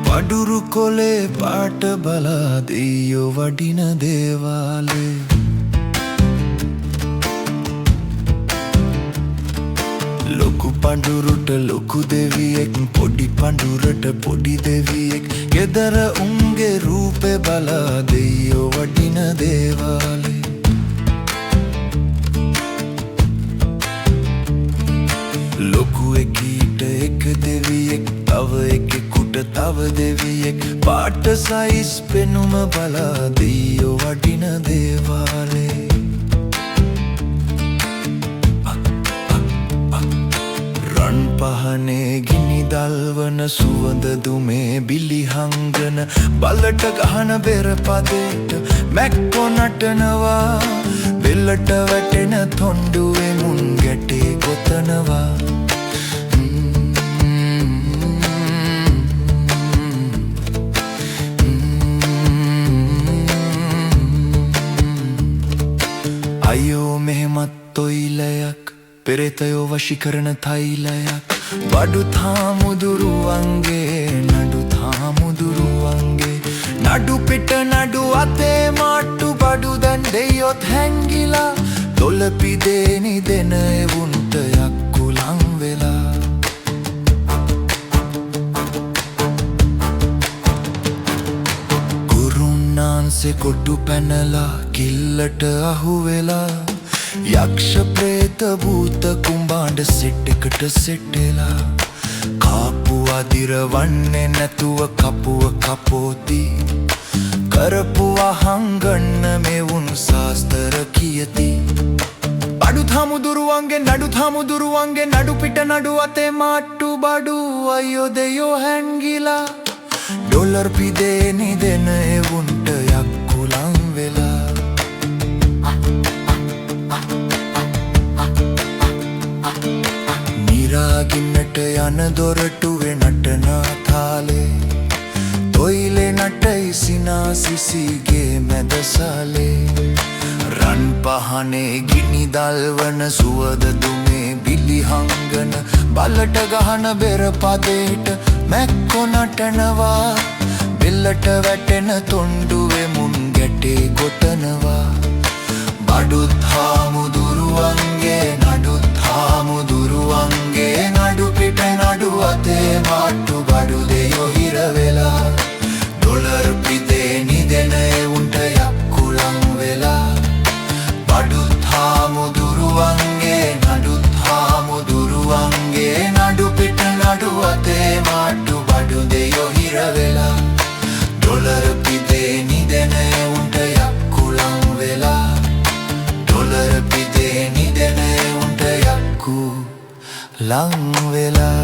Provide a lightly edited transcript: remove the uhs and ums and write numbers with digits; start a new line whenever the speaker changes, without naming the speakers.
වඩුරු කොලේ පාට බලා දෙයියෝ වඩින දේවාලේ ලොකු පඳුරට ලොකු දෙවියෙක් පොඩි පඳුරට පොඩි දෙවියෙක් ගෙදර උන්ගේ රූපේ බලා දෙයියෝ වඩින දේවාලේ ලොකු එකීට එක දෙවියෙක් තව එකෙකුට තව දෙවියෙක් පාට සයිස් පෙනුම බලා දෙයියෝ වඩින දේවාලේ රන් පහනේ ගිනි දල්වන සුවඳ දුමේ බිලි හංගන බලට ගහන බෙර පදේට මැක්කෝ නටනවා බෙල්ලට වැටෙන තොණ්ඩුවේ මුන් ගැටේ ගොතනවා අයෝ මෙහෙමත් තොයිලයක් පෙරේතයෝ වශී කරන තෛලයක් බඩු තාමුදුරුවන්ගේ නඩු තාමුදුරුවන්ගේ නඩු පිට නඩු අතේ මාට්ටු බඩු දැන් දෙයියොත් හැංගිලා දොළපිදේනි දෙන එවුන්ට යක්කුලං වෙලා කුරුන්නාන්සේ කොටු පැනලා කිල්ලට අහු වෙලා යක්ෂ ප්‍රේත භූත කුම්බාණ්ඩ සෙට් එකට සෙට්ටෙලා කාපු අදිරවන්නේ නැතුව කපුව කපෝති කරපු අහංගන්න මෙවුන් සාස්තර කියති බඩු තාමුදුරුවන්ගේ නඩු පිට නඩු අතේ මාට්ටු බඩු අයියෝ දෙයෝ හැංගිලා ඩොලර් පිදේනි දෙන එවුන්ට යක්කුලං වෙලා නිරාගින්නට යන දොරටුවේ නටනා තාලේ තොයිලේ නටයි සිනාසිසිගේ මැදසාලේ රන් පහනේ ගිනි දල්වන සුවඳ දුමේ බිලි හංගන බලට ගහන බෙර පදේට මැක්කෝ නටනවා බෙල්ලට වැටෙන තොණ්ඩුවේ මුන් ගැටේ ගොතනවා බඩුත් හාමුදුරුවන්ගේ නඩුත් හාමුදුරුවන්ගේ නඩු පිට නඩු අතේ මාට්ටු බඩු දෙයෝ හිර වෙලා ඩොලර් පිදේනි දෙන එවුන්ට යක්කුලං වෙලා බඩුත් හාමුදුරුවන්ගේ නඩුත් හාමුදුරුවන්ගේ නඩු පිට නඩු අතේ මාට්ටු බඩු දෙයෝ හිර වෙලා ඩොලර් පිදේනි දෙන එවුන්ට යක්කුලං වෙලා ඩොලර් පිදේනි දෙන එවුන්ට යක්කුලං වෙලා